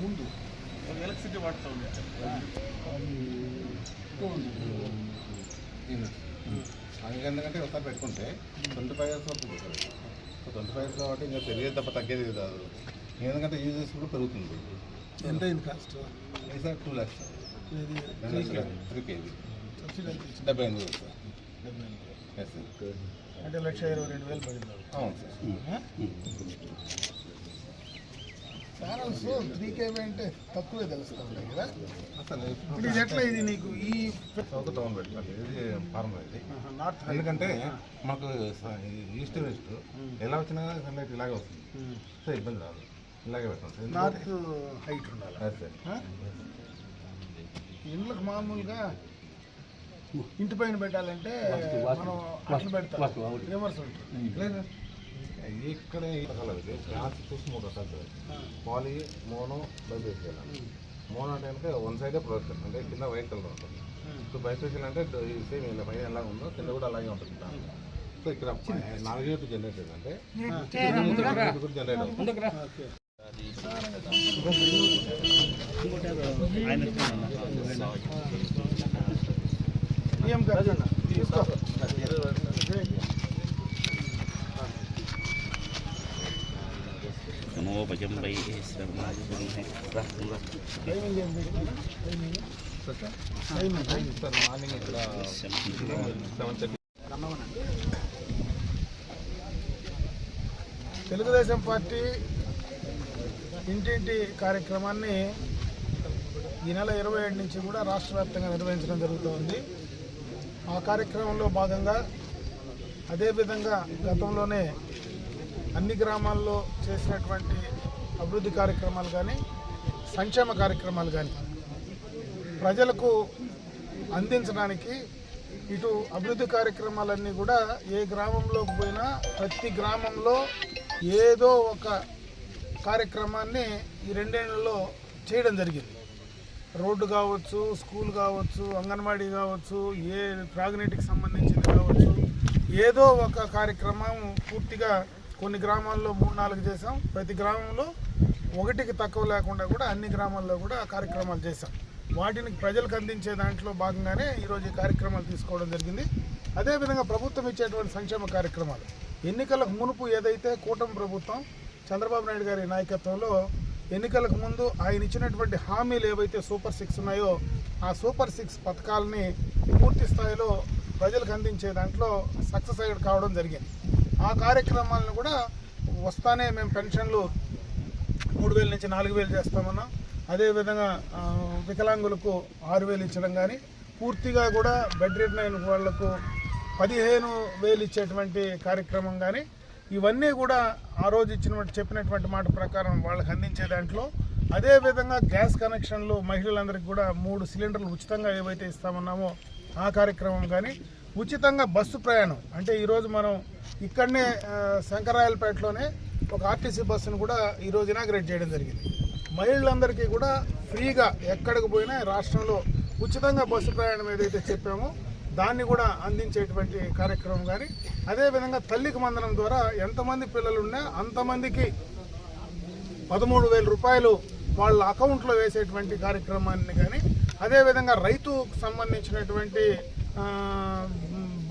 ముందు ఎలక్ట్రిసిటీ వాడుతూ ఎందుకంటే ఒకసారి పెట్టుకుంటే 25 years వరకు 25 years కాబట్టి ఇంకా పెరిగేది తప్ప తగ్గేది కాదు. ఎందుకంటే యూజెస్ కూడా పెరుగుతుంది. ఎంత అయింది cost? Sir 2 lakhs 3 kg 75 sir. అంటే 1,22,000 పడింది. అవును సార్. ఛానల్స్ 3 kb అంటే తక్కువే తెలుస్తూ ఉంటాయి కదా అసలు. ఇది ఎట్లా ఇది నీకు ఈ సౌత్ టౌన్ పెట్టాలి, ఇది ఫార్మర్ ఇది. ఎందుకంటే మాకు ఈస్ట్ వెస్ట్ ఎలా వచ్చినా సన్లైట్ ఇలాగే వస్తుంది, సో ఇబ్బంది రాదు. ఇలాగే పెట్టాం. నార్త్ హైట్ ఉండాలి సార్. ఇండ్లకు మామూలుగా ఇంటి పైన పెట్టాలంటే మనం అట్లా పెడతాం, రివర్స్ ఉంటుంది. ఇక్కడ క్లాస్ చూసి 3 రకాలు పాలీ, మోనో, బైఫేషియల్. మోనో అంటే కనుక 1 సైడే ప్రొడక్షన్, అంటే కింద వైట్ కలర్ ఉంటుంది. సో బైఫేషియల్ అంటే సేమ్ ఇలా పైన ఎలా ఉందో కింద కూడా అలాగే ఉంటుంది. సో ఇక్కడ 4 వైపు జనరేట్ అంటే జనరేట్ అవుతుంది. Semua macam baik selama ini murah. Morning ఇక్కడ 7:30. తెలుగుదేశం పార్టీ ఇంటింటి కార్యక్రమాన్ని ఈ నెల 27 నుంచి కూడా రాష్ట్ర వ్యాప్తంగా నిర్వహించడం జరుగుతోంది. ఆ కార్యక్రమంలో భాగంగా అదేవిధంగా గతంలోనే అన్ని గ్రామాల్లో చేసినటువంటి అభివృద్ధి కార్యక్రమాలు కానీ సంక్షేమ కార్యక్రమాలు కానీ ప్రజలకు అందించడానికి ఇటు అభివృద్ధి కార్యక్రమాలన్నీ కూడా ఏ గ్రామంలోకి పోయినా ప్రతి గ్రామంలో ఏదో ఒక కార్యక్రమాన్ని ఈ 2 ఏళ్లలో చేయడం జరిగింది. రోడ్డు కావచ్చు, స్కూల్ కావచ్చు, అంగన్వాడీ కావచ్చు, ఏ త్రాగునీటికి సంబంధించింది కావచ్చు, ఏదో ఒక కార్యక్రమం పూర్తిగా కొన్ని గ్రామాల్లో 3-4 చేసాం. ప్రతి గ్రామంలో 1కి తక్కువ లేకుండా కూడా అన్ని గ్రామాల్లో కూడా కార్యక్రమాలు చేసాం. వాటిని ప్రజలకు అందించే దాంట్లో భాగంగానే ఈరోజు ఈ కార్యక్రమాలు తీసుకోవడం జరిగింది. అదేవిధంగా ప్రభుత్వం ఇచ్చేటువంటి సంక్షేమ కార్యక్రమాలు ఎన్నికలకు మునుపు ఏదైతే కూటమి ప్రభుత్వం చంద్రబాబు నాయుడు గారి నాయకత్వంలో ఎన్నికలకు ముందు ఆయన ఇచ్చినటువంటి హామీలు ఏవైతే సూపర్ 6 ఉన్నాయో ఆ సూపర్ 6 పథకాలని పూర్తి స్థాయిలో ప్రజలకు అందించే దాంట్లో సక్సెస్ కావడం జరిగింది. ఆ కార్యక్రమాలను కూడా వస్తానే మేము పెన్షన్లు 3,000 నుంచి 4,000 చేస్తామన్నాం. అదేవిధంగా వికలాంగులకు 6,000 ఇచ్చడం కానీ, పూర్తిగా కూడా బెడ్ రిడెన్ అయిన వాళ్లకు 15,000 ఇచ్చేటువంటి కార్యక్రమం కానీ, ఇవన్నీ కూడా ఆ రోజు చెప్పినటువంటి మాట ప్రకారం వాళ్ళకి అందించే దాంట్లో, అదేవిధంగా గ్యాస్ కనెక్షన్లు మహిళలందరికీ కూడా 3 సిలిండర్లు ఉచితంగా ఏవైతే ఇస్తామన్నామో ఆ కార్యక్రమం కానీ, ఉచితంగా బస్సు ప్రయాణం అంటే ఈరోజు మనం ఇక్కడనే శంకరాయలపేటలోనే ఒక ఆర్టీసీ బస్సును కూడా ఈరోజు ఇనాగ్రేట్ చేయడం జరిగింది. మహిళలందరికీ కూడా ఫ్రీగా ఎక్కడికి పోయినా రాష్ట్రంలో ఉచితంగా బస్సు ప్రయాణం ఏదైతే చెప్పామో దాన్ని కూడా అందించేటువంటి కార్యక్రమం కానీ, అదేవిధంగా తల్లికి వందనం ద్వారా ఎంతమంది పిల్లలు ఉన్నా అంతమందికి 13,000 రూపాయలు వాళ్ళ అకౌంట్లో వేసేటువంటి కార్యక్రమాన్ని కానీ, అదేవిధంగా రైతుకు సంబంధించినటువంటి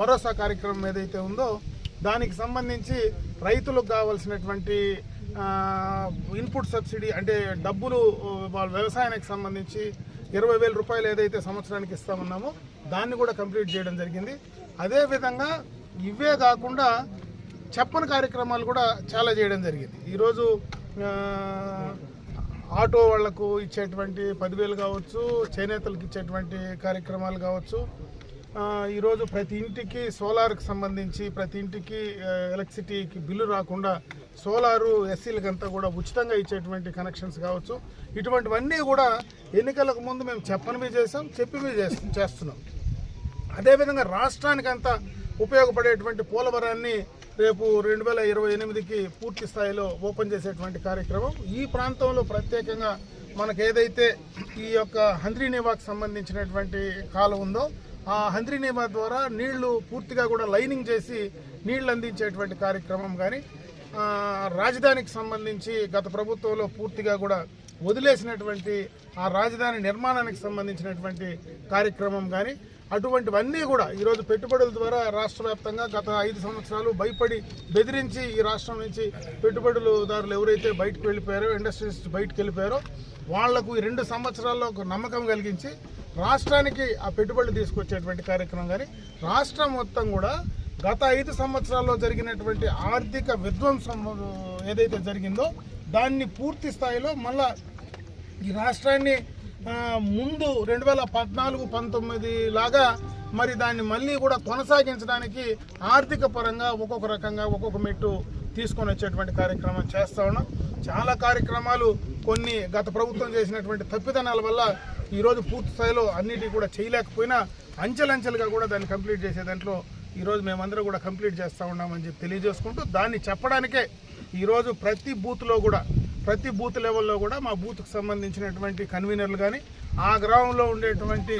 భరోసా కార్యక్రమం ఏదైతే ఉందో దానికి సంబంధించి రైతులకు కావాల్సినటువంటి ఇన్పుట్ సబ్సిడీ అంటే డబ్బులు వాళ్ళ వ్యవసాయానికి సంబంధించి 20,000 రూపాయలు ఏదైతే సంవత్సరానికి ఇస్తామన్నామో దాన్ని కూడా కంప్లీట్ చేయడం జరిగింది. అదేవిధంగా ఇవే కాకుండా చెప్పని కార్యక్రమాలు కూడా చాలా చేయడం జరిగింది. ఈరోజు ఆటో వాళ్లకు ఇచ్చేటువంటి 10,000 కావచ్చు, చేనేతలకు ఇచ్చేటువంటి కార్యక్రమాలు కావచ్చు, ఈరోజు ప్రతి ఇంటికి సోలార్కి సంబంధించి ప్రతి ఇంటికి ఎలక్ట్రిసిటీకి బిల్లు రాకుండా సోలారు ఎస్సీలకంతా కూడా ఉచితంగా ఇచ్చేటువంటి కనెక్షన్స్ కావచ్చు, ఇటువంటివన్నీ కూడా ఎన్నికలకు ముందు మేము చెప్పనివి చేసాం, చెప్పివి చేస్తున్నాం. అదేవిధంగా రాష్ట్రానికంతా ఉపయోగపడేటువంటి పోలవరాన్ని రేపు 2028కి పూర్తి స్థాయిలో ఓపెన్ చేసేటువంటి కార్యక్రమం. ఈ ప్రాంతంలో ప్రత్యేకంగా మనకు ఏదైతే ఈ యొక్క హంద్రీనివాకు సంబంధించినటువంటి కాలం ఉందో ఆ హంద్రీనీవా ద్వారా నీళ్లు పూర్తిగా కూడా లైనింగ్ చేసి నీళ్లు అందించేటువంటి కార్యక్రమం కానీ, రాజధానికి సంబంధించి గత ప్రభుత్వంలో పూర్తిగా కూడా వదిలేసినటువంటి ఆ రాజధాని నిర్మాణానికి సంబంధించినటువంటి కార్యక్రమం కానీ, అటువంటివన్నీ కూడా ఈరోజు పెట్టుబడుల ద్వారా రాష్ట్ర వ్యాప్తంగా గత 5 సంవత్సరాలు భయపడి బెదిరించి ఈ రాష్ట్రం నుంచి పెట్టుబడులదారులు ఎవరైతే బయటకు వెళ్ళిపోయారో, ఇండస్ట్రీస్ బయటకు వెళ్ళిపోయారో వాళ్లకు ఈ 2 సంవత్సరాల్లో ఒక నమ్మకం కలిగించి రాష్ట్రానికి ఆ పెట్టుబడులు తీసుకొచ్చేటువంటి కార్యక్రమం కానీ, రాష్ట్రం మొత్తం కూడా గత 5 సంవత్సరాల్లో జరిగినటువంటి ఆర్థిక విధ్వంసం ఏదైతే జరిగిందో దాన్ని పూర్తి స్థాయిలో మళ్ళా ఈ రాష్ట్రాన్ని ముందు 2014-19 లాగా మరి దాన్ని మళ్ళీ కూడా కొనసాగించడానికి ఆర్థిక పరంగా ఒక్కొక్క రకంగా ఒక్కొక్క మెట్టు తీసుకొని వచ్చేటువంటి కార్యక్రమం చేస్తూ ఉన్నాం. చాలా కార్యక్రమాలు కొన్ని గత ప్రభుత్వం చేసినటువంటి తప్పిదనాల వల్ల ఈరోజు పూర్తి స్థాయిలో అన్నిటి కూడా చేయలేకపోయినా అంచెలంచెలుగా కూడా దాన్ని కంప్లీట్ చేసే దాంట్లో ఈరోజు మేమందరం కూడా కంప్లీట్ చేస్తూ ఉన్నామని చెప్పి తెలియజేసుకుంటూ, దాన్ని చెప్పడానికే ఈరోజు ప్రతి బూత్ లెవెల్లో కూడా మా బూత్కు సంబంధించినటువంటి కన్వీనర్లు కానీ, ఆ గ్రామంలో ఉండేటువంటి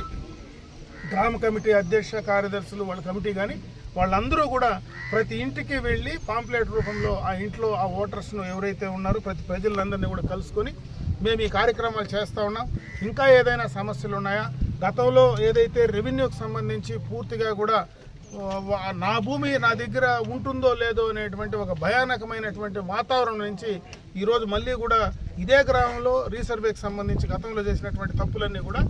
గ్రామ కమిటీ అధ్యక్ష కార్యదర్శులు వాళ్ళ కమిటీ కానీ వాళ్ళందరూ కూడా ప్రతి ఇంటికి వెళ్ళి పాంప్లెట్ రూపంలో ఆ ఇంట్లో ఆ ఓటర్స్ను ఎవరైతే ఉన్నారో ప్రతి ప్రజలందరినీ కూడా కలుసుకొని మేము ఈ కార్యక్రమాలు చేస్తూ ఉన్నాం. ఇంకా ఏదైనా సమస్యలు ఉన్నాయా, గతంలో ఏదైతే రెవెన్యూకి సంబంధించి పూర్తిగా కూడా నా భూమి నా దగ్గర ఉంటుందో లేదో అనేటువంటి ఒక భయానకమైనటువంటి వాతావరణం నుంచి ఈరోజు మళ్ళీ కూడా ఇదే గ్రామంలో రీసర్వేకి సంబంధించి గతంలో చేసినటువంటి తప్పులన్నీ కూడా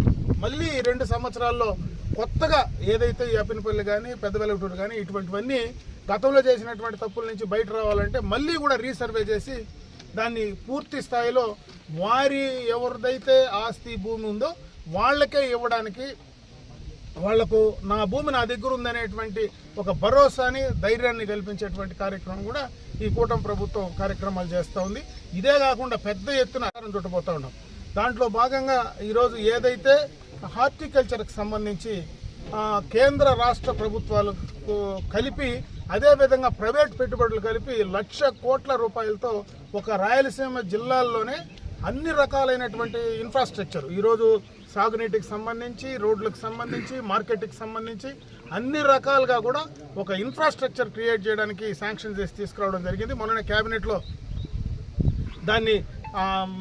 మళ్ళీ 2 సంవత్సరాల్లో కొత్తగా ఏదైతే ఈ అప్పినపల్లి కానీ పెద్దవెలగటూరు కానీ ఇటువంటివన్నీ గతంలో చేసినటువంటి తప్పుల నుంచి బయట రావాలంటే మళ్ళీ కూడా రీసర్వే చేసి దాన్ని పూర్తి స్థాయిలో వారి ఎవరిదైతే ఆస్తి భూమి ఉందో వాళ్ళకే ఇవ్వడానికి, వాళ్లకు నా భూమి నా దగ్గర ఉందనేటువంటి ఒక భరోసాని ధైర్యాన్ని కల్పించేటువంటి కార్యక్రమం కూడా ఈ కూటమి ప్రభుత్వం కార్యక్రమాలు చేస్తూ ఉంది. ఇదే కాకుండా పెద్ద ఎత్తున చుట్టబోతూ ఉన్నాం. దాంట్లో భాగంగా ఈరోజు ఏదైతే హార్టికల్చర్కి సంబంధించి కేంద్ర రాష్ట్ర ప్రభుత్వాలకు కలిపి అదేవిధంగా ప్రైవేట్ పెట్టుబడులు కలిపి 1,00,000 కోట్ల రూపాయలతో ఒక రాయలసీమ జిల్లాల్లోనే అన్ని రకాలైనటువంటి ఇన్ఫ్రాస్ట్రక్చర్ ఈరోజు సాగునీటికి సంబంధించి, రోడ్లకు సంబంధించి, మార్కెట్కి సంబంధించి అన్ని రకాలుగా కూడా ఒక ఇన్ఫ్రాస్ట్రక్చర్ క్రియేట్ చేయడానికి శాంక్షన్ చేసి తీసుకురావడం జరిగింది. మొన్న క్యాబినెట్లో దాన్ని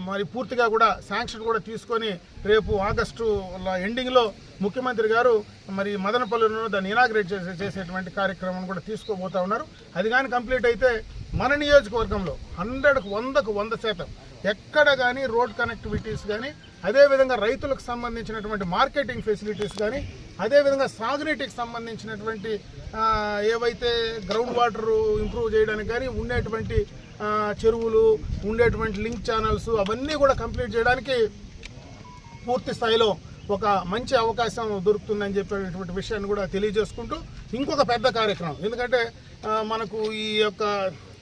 మరి పూర్తిగా కూడా శాంక్షన్ కూడా తీసుకొని రేపు ఆగస్టు ఎండింగ్లో ముఖ్యమంత్రి గారు మరి మదనపల్లిలో దాన్ని ఇనాగ్రేట్ చేసేటువంటి కార్యక్రమం కూడా తీసుకోబోతా ఉన్నారు. అది కానీ కంప్లీట్ అయితే మన నియోజకవర్గంలో 100% ఎక్కడ కానీ రోడ్ కనెక్టివిటీస్ కానీ, అదేవిధంగా రైతులకు సంబంధించినటువంటి మార్కెటింగ్ ఫెసిలిటీస్ కానీ, అదేవిధంగా సాగునీటికి సంబంధించినటువంటి ఏవైతే గ్రౌండ్ వాటర్ ఇంప్రూవ్ చేయడానికి కానీ ఉండేటువంటి చెరువులు, ఉండేటువంటి లింక్ ఛానల్స్ అవన్నీ కూడా కంప్లీట్ చేయడానికి పూర్తి స్థాయిలో ఒక మంచి అవకాశం దొరుకుతుందని చెప్పేటువంటి విషయాన్ని కూడా తెలియజేసుకుంటూ, ఇంకొక పెద్ద కార్యక్రమం ఎందుకంటే మనకు ఈ యొక్క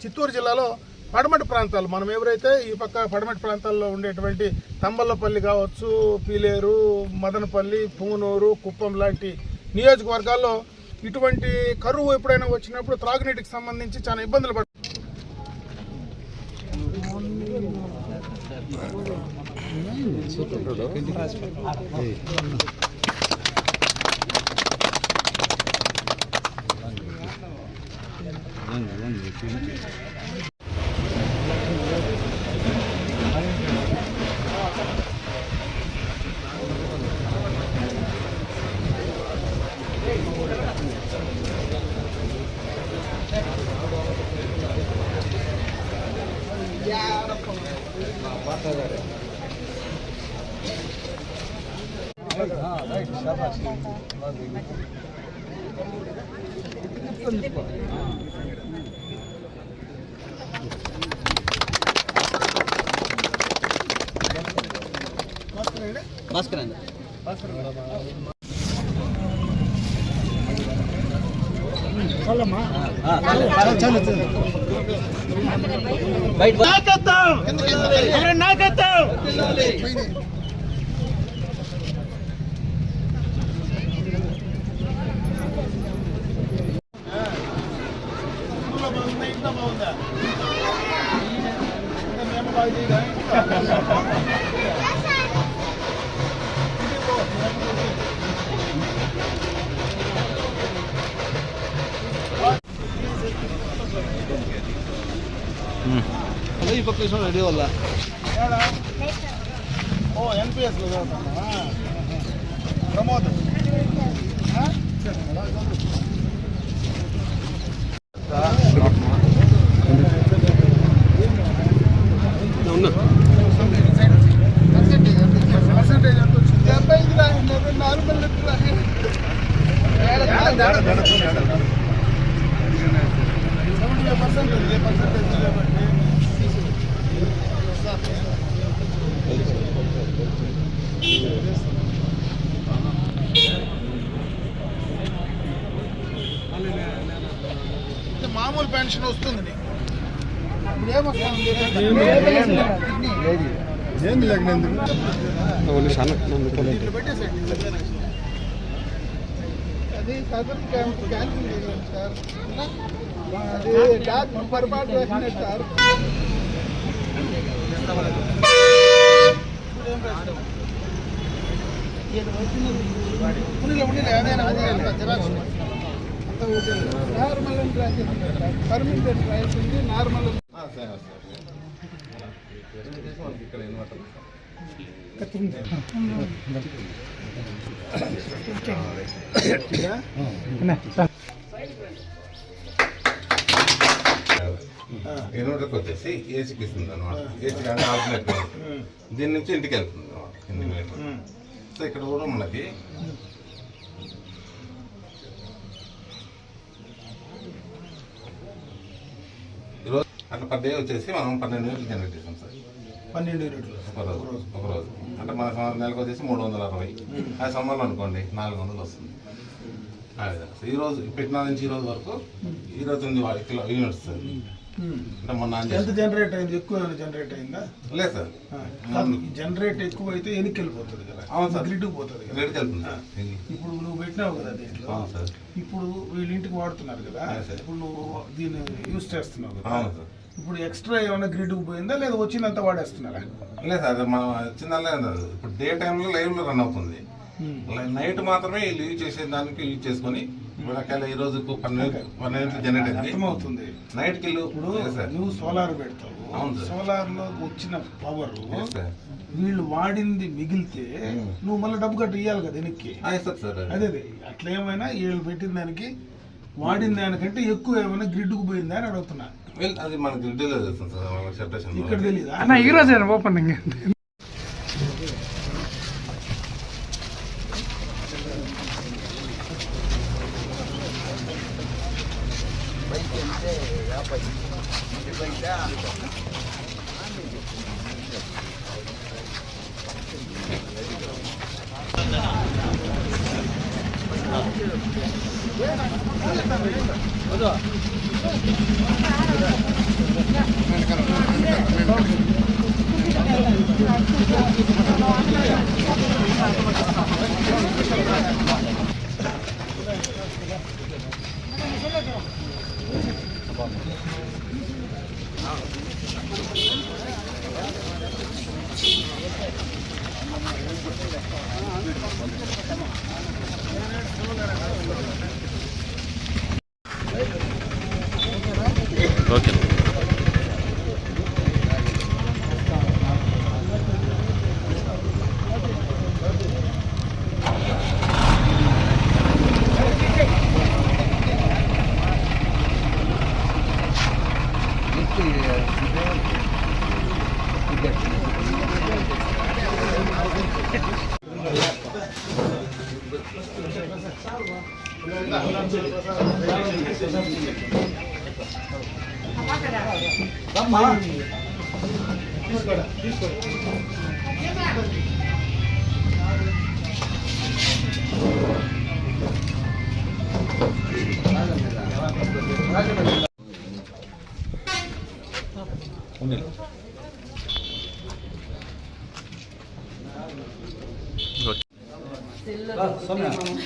చిత్తూరు జిల్లాలో పడమటి ప్రాంతాలు, మనం ఎవరైతే ఈ పక్క పడమటి ప్రాంతాల్లో ఉండేటువంటి తంబల్లపల్లి కావచ్చు, పీలేరు, మదనపల్లి, పుంగనూరు, కుప్పం లాంటి నియోజకవర్గాల్లో ఇటువంటి కరువు ఎప్పుడైనా వచ్చినప్పుడు త్రాగునీటికి సంబంధించి చాలా ఇబ్బందులు పడుతుంది. అదే ఈ పక్క రెడీ వల్ల ఓ ఎన్పిఎస్లో చదువుతానా ప్రమోద్ పర్సెంటేజ్ ఎంత వచ్చింది? 75 నార్మల్ 70% ఉంది పర్సెంటేజ్ కాబట్టి మామూలు పెన్షన్ వస్తుంది నీకు ఇప్పుడు ఏమొస్తుంది పెట్టేసేయండి అది సదర్ క్యాన్సిల్ సార్ అది డాక్టర్ పొరపాటు వేసినట్టు సార్ నార్మల్ పర్మిటెడ్ ప్రైస్ ఉంది నార్మల్ ఇక్కడ ఇన్వర్టర్ ఇన్వర్టర్కి వచ్చేసి ఏసీకి ఇస్తుంది అనమాట. ఏసీ అంటే ఆల్టర్నేట్ దీని నుంచి ఇంటికి వెళ్తుంది అనమాట. కింది మీటర్. సో ఇక్కడ కూడా మనకి ఈరోజు అట్లా పర్ డే వచ్చేసి మనం 12 యూనిట్లు జనరేట్ చేస్తాం సార్. 12 యూనిట్లు ఒక రోజు అంటే మన నెలకు వచ్చేసి 360. ఆ సమ్మర్లో అనుకోండి 400 వస్తుంది. ఆ విధంగా ఈ రోజు పెట్టిన నుంచి ఈ రోజు వరకు 29 యూనిట్స్ సార్. అంటే మొన్న ఎంత జనరేట్ అయింది? ఎక్కువ జనరేట్ అయిందా? లేదు సార్, జనరేట్ ఎక్కువ అయితే ఎనికి వెళ్ళిపోతుంది కదా. అవును సార్, గ్రిడ్కి పోతుంది కదా. గ్రిడ్కి వెళ్తుంది సార్. ఇప్పుడు నువ్వు పెట్టినావు కదా దీంట్లో. అవును సార్. ఇప్పుడు వీళ్ళ ఇంటికి వాడుతున్నారు కదా, ఇప్పుడు నువ్వు దీన్ని యూజ్ చేస్తున్నావు కదా. అవును సార్. ఇప్పుడు ఎక్స్ట్రా ఏమైనా గ్రిడ్కి పోయిందా లేదా వచ్చినంత వాడేస్తున్నారా? లేదు సార్, మనం చిన్న ఇప్పుడు డే టైంలో లైవ్లో రన్ అవుతుంది. నైట్ మాత్రమే వీళ్ళు యూజ్ చేసే దానికి యూజ్ చేసుకొని ఒకవేళ ఈ రోజు 12 జనరేట్ అయింది అర్థమవుతుంది. నైట్ కి ఇప్పుడు నువ్వు సోలార్ పెడతావు. సోలార్ లో వచ్చిన పవర్ వీళ్ళు వాడింది మిగిలితే నువ్వు మళ్ళీ డబ్బు కట్టి ఇవ్వాలి కదా వెనక్కి. అదే అట్లా ఏమైనా వీళ్ళు పెట్టిన దానికి వాడిన దానికంటే ఎక్కువ ఏమైనా గ్రిడ్కు పోయిందా అని అడుగుతున్నా. అది మన గ్రిడ్ లో చేస్తాం సార్. ఇక్కడ తెలీదా? ఈ రోజు ఓపెనింగ్ ఓకే.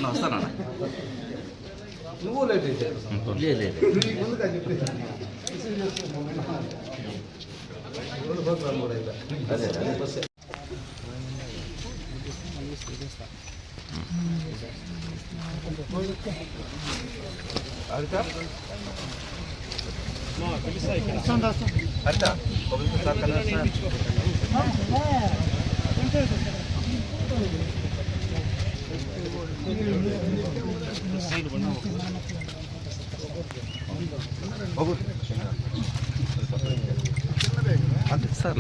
వస్తానా? నువ్వు లేదు సార్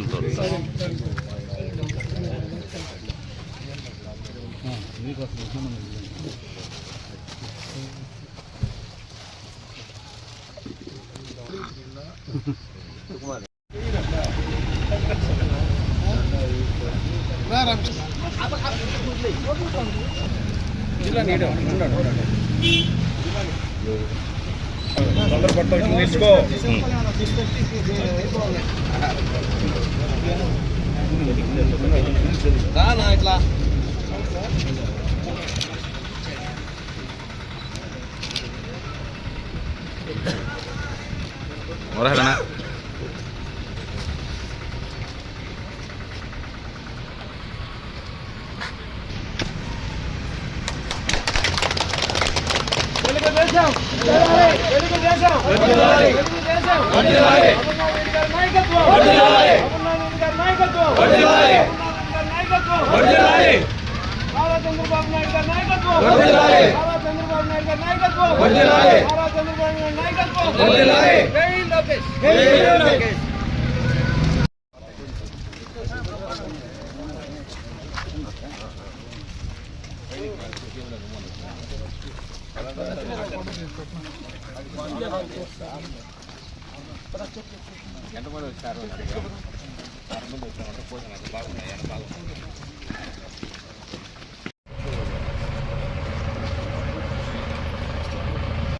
నేర్చుకో ఇట్లా వరహలనా ఎంతమంది వచ్చారు? 6 మంది వచ్చామంటే పోయిన బాగున్నాయి.